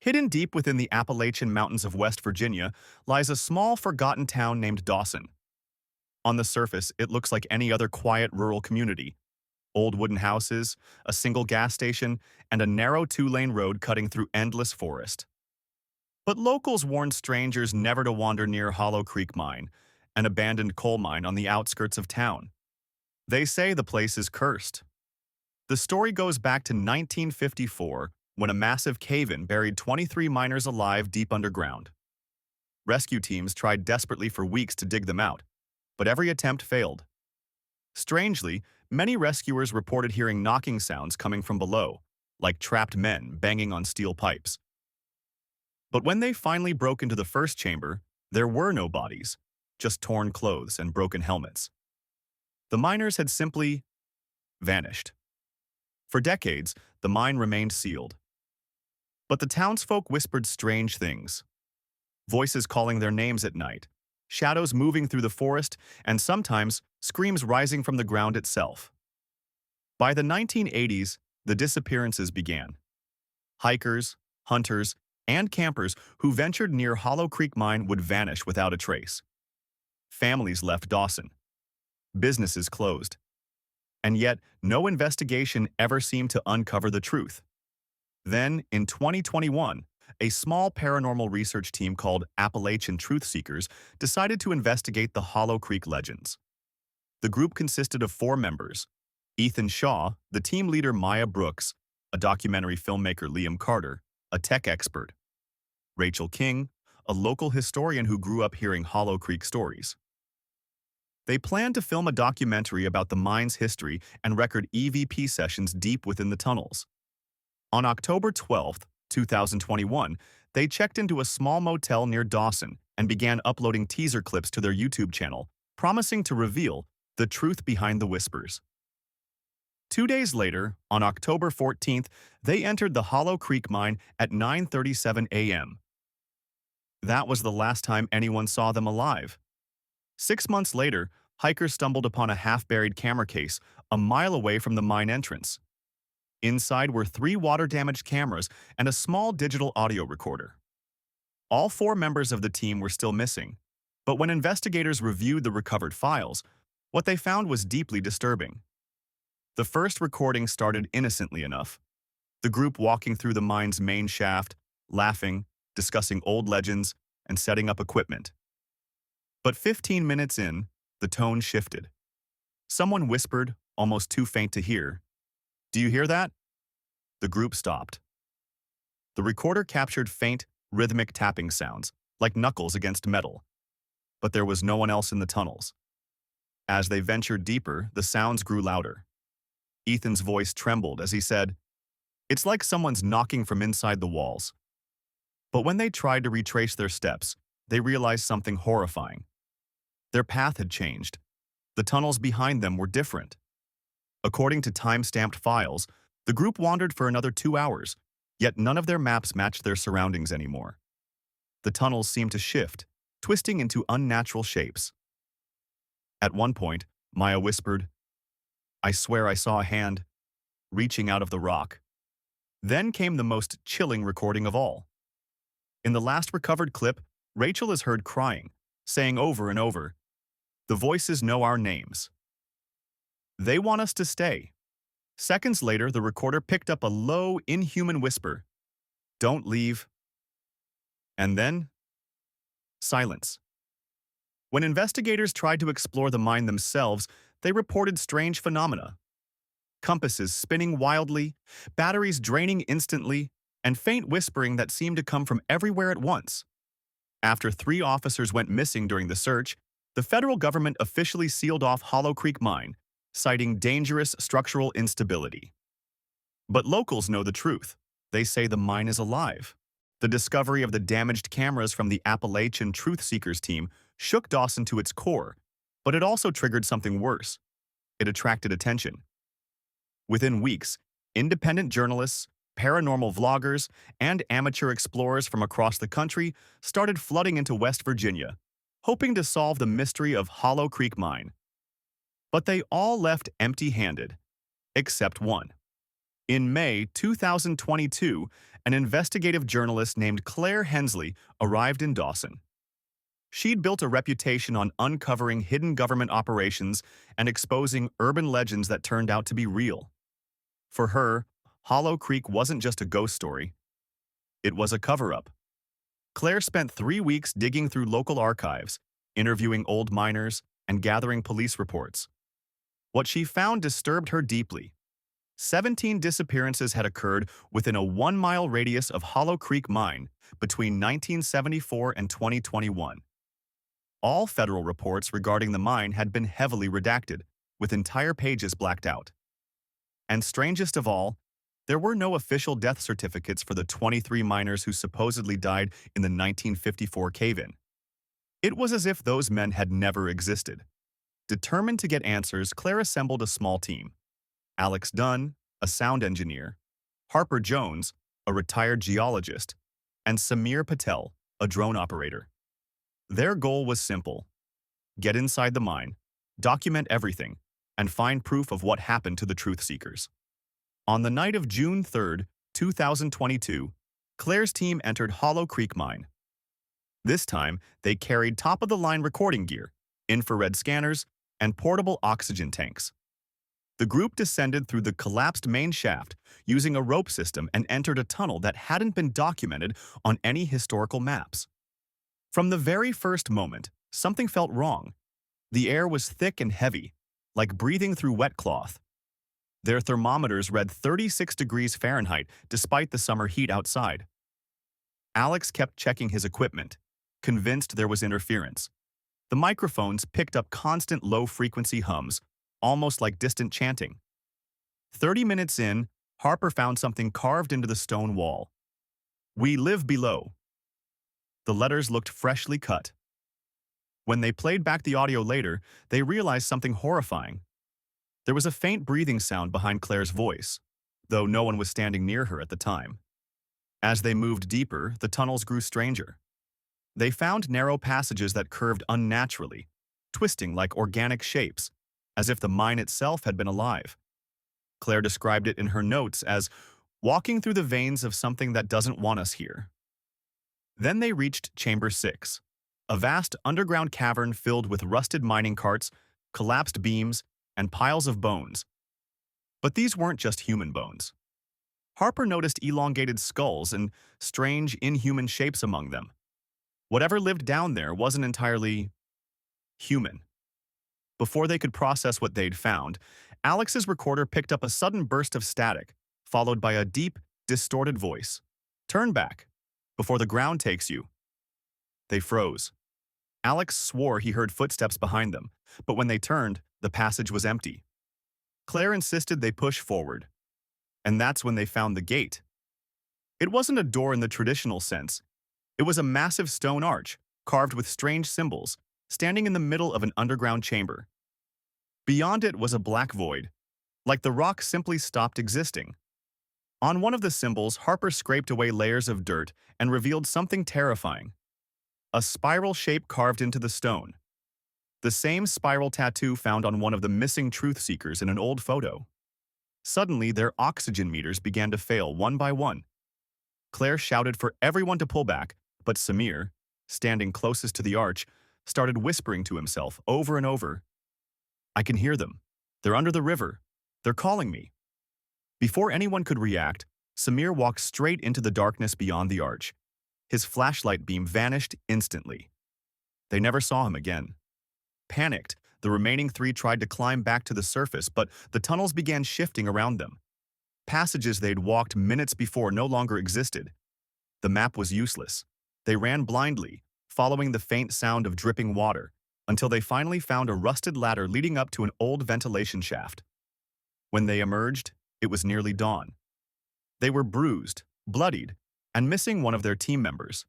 Hidden deep within the Appalachian Mountains of West Virginia lies a small, forgotten town named Dawson. On the surface, it looks like any other quiet rural community. Old wooden houses, a single gas station, and a narrow two-lane road cutting through endless forest. But locals warned strangers never to wander near Hollow Creek Mine, an abandoned coal mine on the outskirts of town. They say the place is cursed. The story goes back to 1954, when a massive cave-in buried 23 miners alive deep underground. Rescue teams tried desperately for weeks to dig them out, but every attempt failed. Strangely, many rescuers reported hearing knocking sounds coming from below, like trapped men banging on steel pipes. But when they finally broke into the first chamber, there were no bodies, just torn clothes and broken helmets. The miners had simply vanished. For decades, the mine remained sealed. But the townsfolk whispered strange things. Voices calling their names at night, shadows moving through the forest, and sometimes screams rising from the ground itself. By the 1980s, the disappearances began. Hikers, hunters, and campers who ventured near Hollow Creek Mine would vanish without a trace. Families left Dawson. Businesses closed. And yet, no investigation ever seemed to uncover the truth. Then, in 2021, a small paranormal research team called Appalachian Truth Seekers decided to investigate the Hollow Creek legends. The group consisted of 4 members: Ethan Shaw, the team leader Maya Brooks, a documentary filmmaker Liam Carter, a tech expert; Rachel King, a local historian who grew up hearing Hollow Creek stories. They planned to film a documentary about the mine's history and record EVP sessions deep within the tunnels. On October 12, 2021, they checked into a small motel near Dawson and began uploading teaser clips to their YouTube channel, promising to reveal the truth behind the whispers. 2 days later, on October 14th, they entered the Hollow Creek Mine at 9:37 a.m. That was the last time anyone saw them alive. 6 months later, hikers stumbled upon a half-buried camera case a mile away from the mine entrance. Inside were 3 water-damaged cameras and a small digital audio recorder. All 4 members of the team were still missing, but when investigators reviewed the recovered files, what they found was deeply disturbing. The first recording started innocently enough. The group walking through the mine's main shaft, laughing, discussing old legends, and setting up equipment. But 15 minutes in, the tone shifted. Someone whispered, almost too faint to hear, "Do you hear that?" The group stopped. The recorder captured faint, rhythmic tapping sounds, like knuckles against metal. But there was no one else in the tunnels. As they ventured deeper, the sounds grew louder. Ethan's voice trembled as he said, "It's like someone's knocking from inside the walls." But when they tried to retrace their steps, they realized something horrifying. Their path had changed. The tunnels behind them were different. According to time-stamped files, the group wandered for another 2 hours, yet none of their maps matched their surroundings anymore. The tunnels seemed to shift, twisting into unnatural shapes. At one point, Maya whispered, "I swear I saw a hand," reaching out of the rock. Then came the most chilling recording of all. In the last recovered clip, Rachel is heard crying, saying over and over, "The voices know our names. They want us to stay." Seconds later, the recorder picked up a low, inhuman whisper, "Don't leave." And then, silence. When investigators tried to explore the mine themselves, they reported strange phenomena. Compasses spinning wildly, batteries draining instantly, and faint whispering that seemed to come from everywhere at once. After 3 officers went missing during the search, the federal government officially sealed off Hollow Creek Mine, citing dangerous structural instability. But locals know the truth. They say the mine is alive. The discovery of the damaged cameras from the Appalachian Truth Seekers team shook Dawson to its core, but it also triggered something worse. It attracted attention. Within weeks, independent journalists, paranormal vloggers, and amateur explorers from across the country started flooding into West Virginia, hoping to solve the mystery of Hollow Creek Mine. But they all left empty-handed, except one. In May 2022, an investigative journalist named Claire Hensley arrived in Dawson. She'd built a reputation on uncovering hidden government operations and exposing urban legends that turned out to be real. For her, Hollow Creek wasn't just a ghost story, it was a cover-up. Claire spent 3 weeks digging through local archives, interviewing old miners, and gathering police reports. What she found disturbed her deeply. 17 disappearances had occurred within a 1-mile radius of Hollow Creek Mine between 1974 and 2021. All federal reports regarding the mine had been heavily redacted, with entire pages blacked out. And strangest of all, there were no official death certificates for the 23 miners who supposedly died in the 1954 cave-in. It was as if those men had never existed. Determined to get answers, Claire assembled a small team. Alex Dunn, a sound engineer, Harper Jones, a retired geologist, and Samir Patel, a drone operator. Their goal was simple: get inside the mine, document everything, and find proof of what happened to the truth seekers. On the night of June 3, 2022, Claire's team entered Hollow Creek Mine. This time, they carried top-of-the-line recording gear, infrared scanners, and portable oxygen tanks. The group descended through the collapsed main shaft using a rope system and entered a tunnel that hadn't been documented on any historical maps. From the very first moment, something felt wrong. The air was thick and heavy, like breathing through wet cloth. Their thermometers read 36 degrees Fahrenheit despite the summer heat outside. Alex kept checking his equipment, convinced there was interference. The microphones picked up constant low-frequency hums, almost like distant chanting. 30 minutes in, Harper found something carved into the stone wall. "We live below." The letters looked freshly cut. When they played back the audio later, they realized something horrifying. There was a faint breathing sound behind Claire's voice, though no one was standing near her at the time. As they moved deeper, the tunnels grew stranger. They found narrow passages that curved unnaturally, twisting like organic shapes, as if the mine itself had been alive. Claire described it in her notes as walking through the veins of something that doesn't want us here. Then they reached Chamber 6, a vast underground cavern filled with rusted mining carts, collapsed beams, and piles of bones. But these weren't just human bones. Harper noticed elongated skulls and strange, inhuman shapes among them. Whatever lived down there wasn't entirely human. Before they could process what they'd found, Alex's recorder picked up a sudden burst of static, followed by a deep, distorted voice. "Turn back, before the ground takes you." They froze. Alex swore he heard footsteps behind them, but when they turned, the passage was empty. Claire insisted they push forward. And that's when they found the gate. It wasn't a door in the traditional sense. It was a massive stone arch, carved with strange symbols, standing in the middle of an underground chamber. Beyond it was a black void, like the rock simply stopped existing. On one of the symbols, Harper scraped away layers of dirt and revealed something terrifying: a spiral shape carved into the stone. The same spiral tattoo found on one of the missing truth seekers in an old photo. Suddenly, their oxygen meters began to fail one by one. Claire shouted for everyone to pull back, but Samir, standing closest to the arch, started whispering to himself over and over, "I can hear them. They're under the river. They're calling me." Before anyone could react, Samir walked straight into the darkness beyond the arch. His flashlight beam vanished instantly. They never saw him again. Panicked, the remaining three tried to climb back to the surface, but the tunnels began shifting around them. Passages they'd walked minutes before no longer existed. The map was useless. They ran blindly, following the faint sound of dripping water, until they finally found a rusted ladder leading up to an old ventilation shaft. When they emerged, it was nearly dawn. They were bruised, bloodied, and missing one of their team members.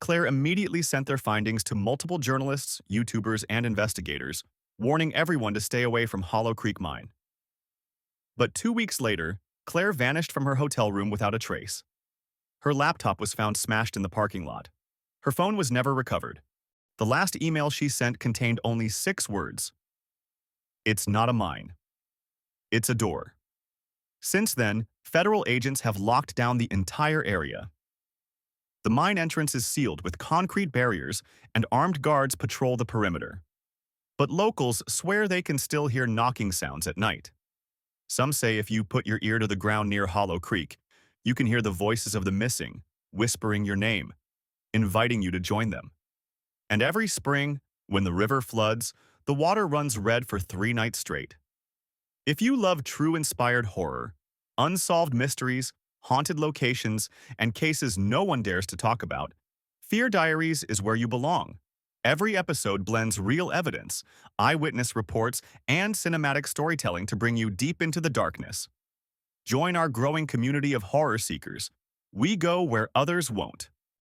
Claire immediately sent their findings to multiple journalists, YouTubers, and investigators, warning everyone to stay away from Hollow Creek Mine. But 2 weeks later, Claire vanished from her hotel room without a trace. Her laptop was found smashed in the parking lot. Her phone was never recovered. The last email she sent contained only 6 words. "It's not a mine. It's a door." Since then, federal agents have locked down the entire area. The mine entrance is sealed with concrete barriers, and armed guards patrol the perimeter. But locals swear they can still hear knocking sounds at night. Some say if you put your ear to the ground near Hollow Creek, you can hear the voices of the missing, whispering your name, inviting you to join them. And every spring, when the river floods, the water runs red for 3 nights straight. If you love true inspired horror, unsolved mysteries, haunted locations, and cases no one dares to talk about, Fear Diaries is where you belong. Every episode blends real evidence, eyewitness reports, and cinematic storytelling to bring you deep into the darkness. Join our growing community of horror seekers. We go where others won't.